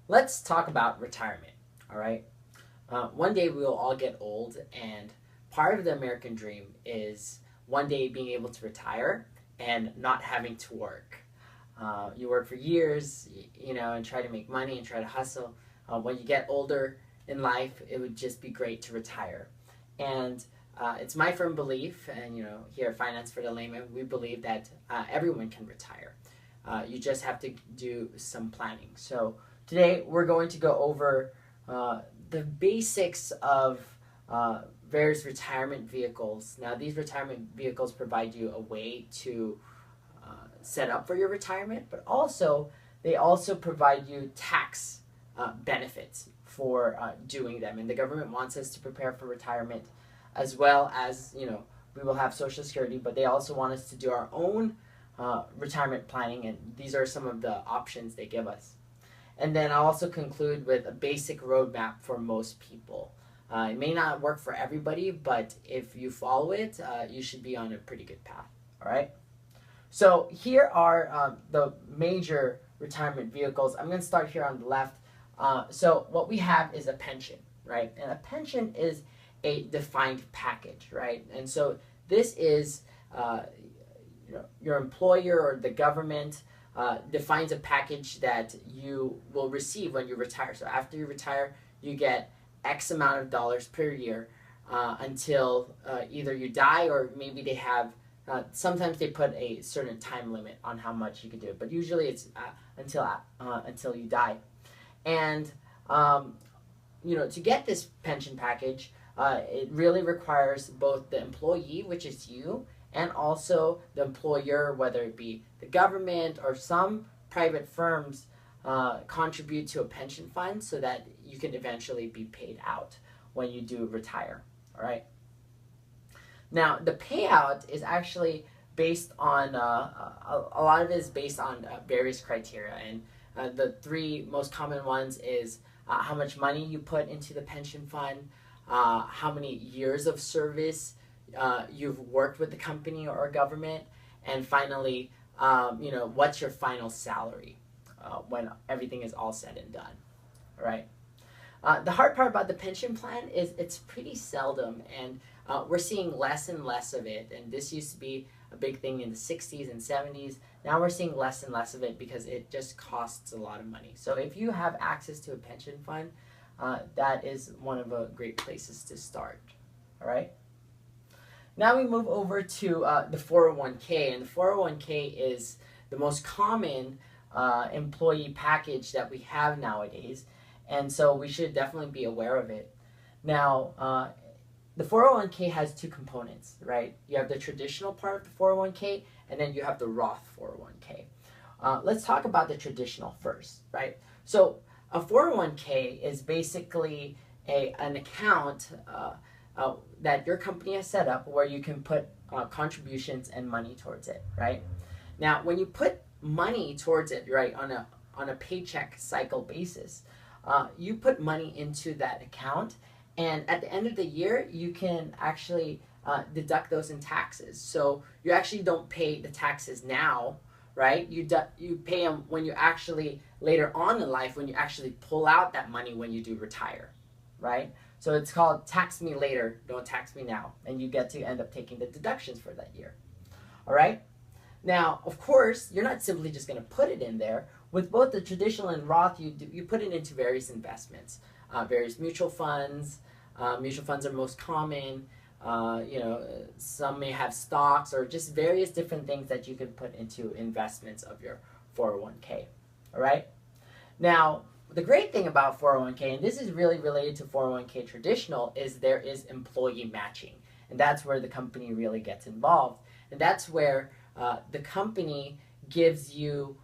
Let's talk about retirement, all right? One day we will all get old, and part of the American dream is one day being able to retire and not having to work. You work for years, and try to make money and try to hustle. When you get older in life, it would just be great to retire. And it's my firm belief, and here at Finance for the Layman, we believe that everyone can retire. You just have to do some planning. So today we're going to go over the basics of various retirement vehicles. Now, these retirement vehicles provide you a way to set up for your retirement, but also they also provide you tax benefits for doing them. And the government wants us to prepare for retirement, as well as we will have Social Security, but they also want us to do our own retirement planning, and these are some of the options they give us. And then I'll also conclude with a basic roadmap for most people. It may not work for everybody, but if you follow it, you should be on a pretty good path. All right. So here are the major retirement vehicles. I'm going to start here on the left. So what we have is a pension, right? And a pension is a defined package, right? And so this is your employer or the government defines a package that you will receive when you retire. So after you retire, you get X amount of dollars per year until either you die, or maybe they have, sometimes they put a certain time limit on how much you can do it, but usually it's until you die. And to get this pension package, it really requires both the employee, which is you, and also the employer, whether it be the government or some private firms, contribute to a pension fund so that you can eventually be paid out when you do retire. All right. Now, the payout is actually based on a lot of it is based on various criteria, and the three most common ones is how much money you put into the pension fund, how many years of service you've worked with the company or government, and finally, what's your final salary when everything is all said and done. All right. The hard part about the pension plan is it's pretty seldom, and we're seeing less and less of it. And this used to be a big thing in the 60s and 70s. Now we're seeing less and less of it because it just costs a lot of money. So if you have access to a pension fund, that is one of the great places to start. All right. Now we move over to the 401k, and the 401k is the most common employee package that we have nowadays, and so we should definitely be aware of it. Now, the 401k has two components, right? You have the traditional part of the 401k, and then you have the Roth 401k. Let's talk about the traditional first, right? So a 401k is basically an account that your company has set up where you can put contributions and money towards it, right? Now, when you put money towards it, right, on a paycheck cycle basis, you put money into that account, and at the end of the year, you can actually deduct those in taxes. So you actually don't pay the taxes now, right? You pay them when you actually, later on in life, when you actually pull out that money when you do retire, right? So it's called tax me later, don't tax me now. And you get to end up taking the deductions for that year. All right? Now, of course, you're not simply just going to put it in there. With both the traditional and Roth, you put it into various investments, various mutual funds. Mutual funds are most common. Some may have stocks or just various different things that you can put into investments of your 401k. All right? Now, the great thing about 401k, and this is really related to 401k traditional, is there is employee matching. And that's where the company really gets involved. And that's where the company gives you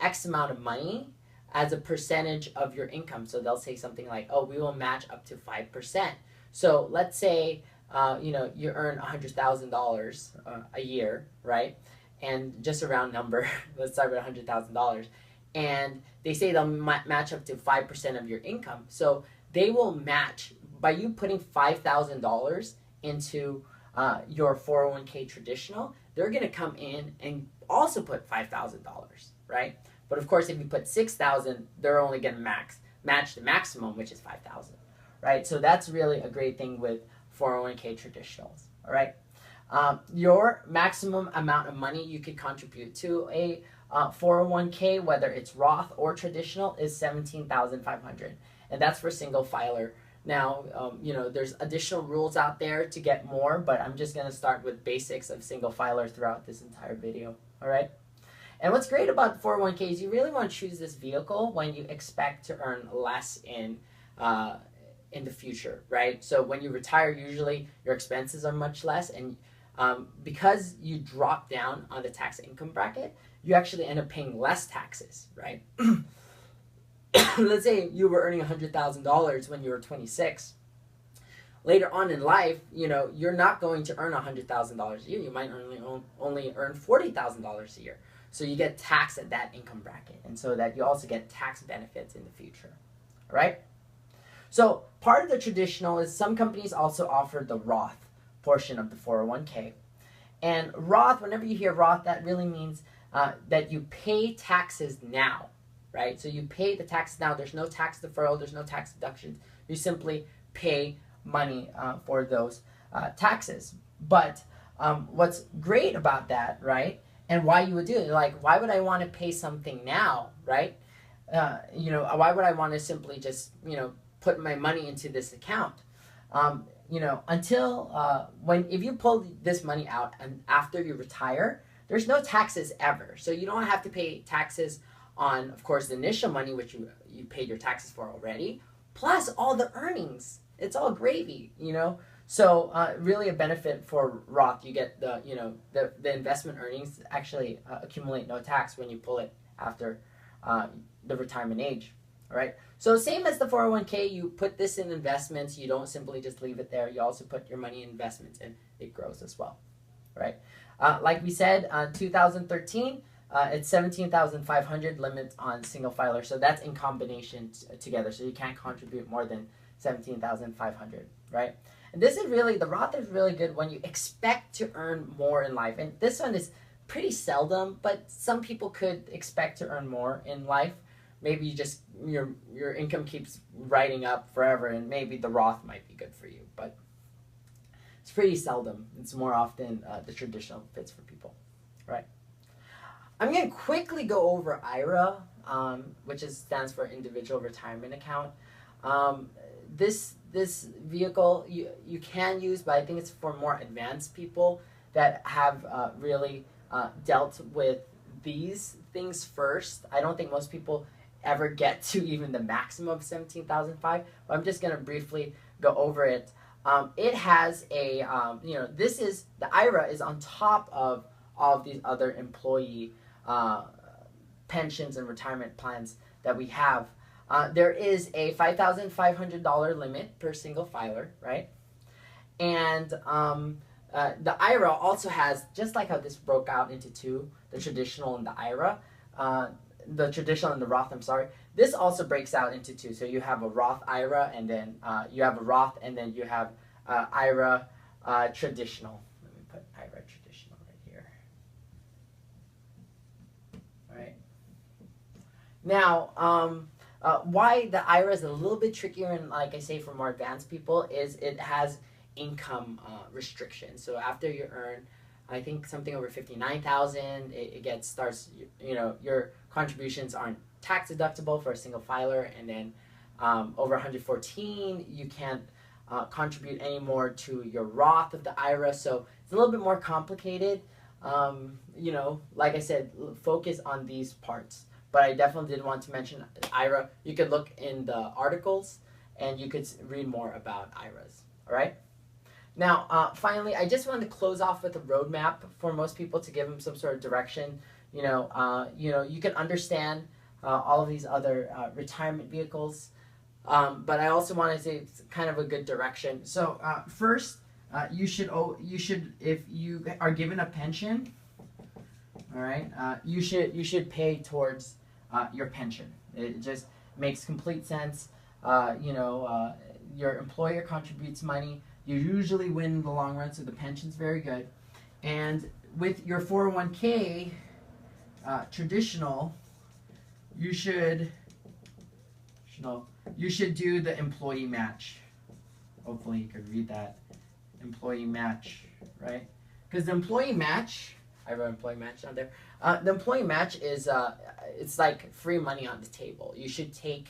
X amount of money as a percentage of your income. So they'll say something like, oh, we will match up to 5%. So let's say, you earn $100,000 a year, right? And just a round number, let's start with $100,000. And they say they'll match up to 5% of your income. So they will match by you putting $5,000 into your 401k traditional. They're going to come in and also put $5,000, right? But of course, if you put 6,000, they're only going to match the maximum, which is 5,000, right? So that's really a great thing with 401k traditionals, all right? Your maximum amount of money you could contribute to a 401k, whether it's Roth or traditional, is $17,500, and that's for single filer. Now, there's additional rules out there to get more, but I'm just going to start with basics of single filer throughout this entire video, all right? And what's great about the 401k is you really want to choose this vehicle when you expect to earn less in the future, right? So when you retire, usually your expenses are much less, and because you drop down on the tax income bracket, you actually end up paying less taxes, right? Let's say you were earning $100,000 when you were 26. Later on in life, you're not going to earn $100,000 a year. You might only earn $40,000 a year. So you get taxed at that income bracket, and so that you also get tax benefits in the future, all right? So part of the traditional is some companies also offer the Roth portion of the 401k. And Roth, whenever you hear Roth, that really means that you pay taxes now, right? So you pay the taxes now. There's no tax deferral. There's no tax deductions. You simply pay money for those taxes. But what's great about that, right, and why you would do it, like, why would I want to pay something now, right? Why would I want to simply just, put my money into this account? Until if you pull this money out and after you retire, there's no taxes ever. So you don't have to pay taxes on, of course, the initial money, which you paid your taxes for already, plus all the earnings. It's all gravy, So really a benefit for Roth. You get the investment earnings actually accumulate no tax when you pull it after the retirement age, all right? So same as the 401k, you put this in investments. You don't simply just leave it there. You also put your money in investments, and it grows as well, right? Like we said, 2013, it's 17,500 limit on single filer. So that's in combination together. So you can't contribute more than 17,500, right? And this is really, the Roth is really good when you expect to earn more in life. And this one is pretty seldom, but some people could expect to earn more in life. Maybe you just, your income keeps riding up forever, and maybe the Roth might be good for you, but it's pretty seldom. It's more often the traditional fits for people, right? I'm going to quickly go over IRA, which stands for Individual Retirement Account. This vehicle you can use, but I think it's for more advanced people that have really dealt with these things first. I don't think most people ever get to even the maximum of 17,500, but I'm just going to briefly go over it. It has a, the IRA is on top of all of these other employee pensions and retirement plans that we have. There is a $5,500 limit per single filer, right? And the IRA also has, just like how this broke out into two, the traditional and the IRA, the traditional and the Roth, this also breaks out into two. So you have a Roth IRA, and then you have a Roth, and then you have IRA traditional. Let me put IRA traditional right here. All right. Now, why the IRA is a little bit trickier, and like I say, for more advanced people, is it has income restrictions. So after you earn, I think, something over 59,000, it starts, your contributions aren't tax deductible for a single filer, and then over 114, you can't contribute any more to your Roth of the IRA. So it's a little bit more complicated. Like I said, focus on these parts. But I definitely did want to mention IRA. You could look in the articles, and you could read more about IRAs. All right. Now, finally, I just wanted to close off with a roadmap for most people to give them some sort of direction. You can understand all of these other retirement vehicles, but I also wanted to say it's kind of a good direction. So first, you should, if you are given a pension, all right, you should pay towards your pension. It just makes complete sense. Your employer contributes money. You usually win in the long run, so the pension's very good. And with your 401k traditional, you should do the employee match. Hopefully you could read that. Employee match, right? Because the employee match, I wrote employee match down there. The employee match is it's like free money on the table. You should take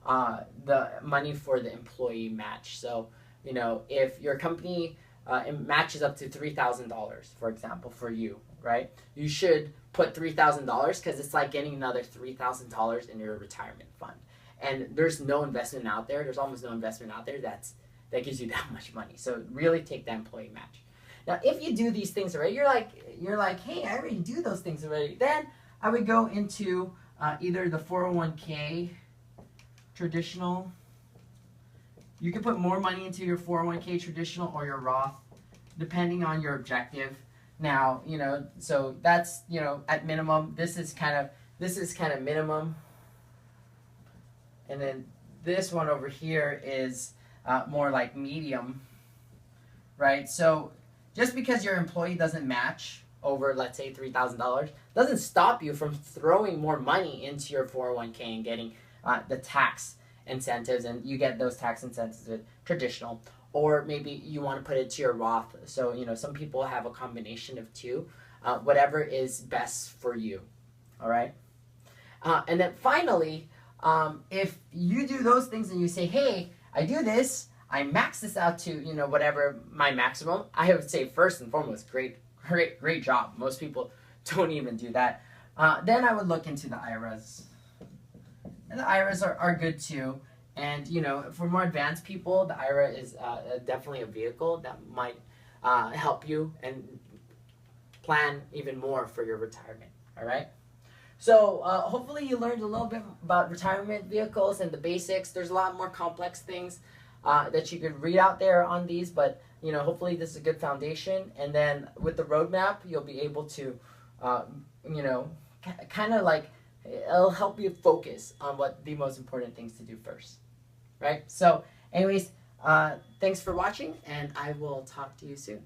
the money for the employee match. So, you know, if your company it matches up to $3,000, for example, for you, right? You should put $3,000 because it's like getting another $3,000 in your retirement fund. And there's no investment out there. There's almost no investment out there that gives you that much money. So really take that employee match. Now, if you do these things already, you're like, hey, I already do those things already. Then I would go into either the 401k traditional. You can put more money into your 401k traditional or your Roth, depending on your objective. Now, you know, so that's, you know, at minimum. This is kind of minimum. And then this one over here is more like medium, right? So just because your employee doesn't match over, let's say, $3,000, doesn't stop you from throwing more money into your 401k and getting the tax incentives, and you get those tax incentives with traditional. Or maybe you want to put it to your Roth. So, you know, some people have a combination of two. Whatever is best for you, all right? And then finally, if you do those things and you say, hey, I do this, I max this out to, you know, whatever my maximum, I would say first and foremost, great job. Most people don't even do that. Then I would look into the IRAs. And the IRAs are good too. And, you know, for more advanced people, the IRA is definitely a vehicle that might help you and plan even more for your retirement, all right? So hopefully you learned a little bit about retirement vehicles and the basics. There's a lot more complex things that you could read out there on these, but, you know, hopefully this is a good foundation. And then with the roadmap, you'll be able to, you know, kind of like, it'll help you focus on what the most important things to do first, right? So anyways, thanks for watching, and I will talk to you soon.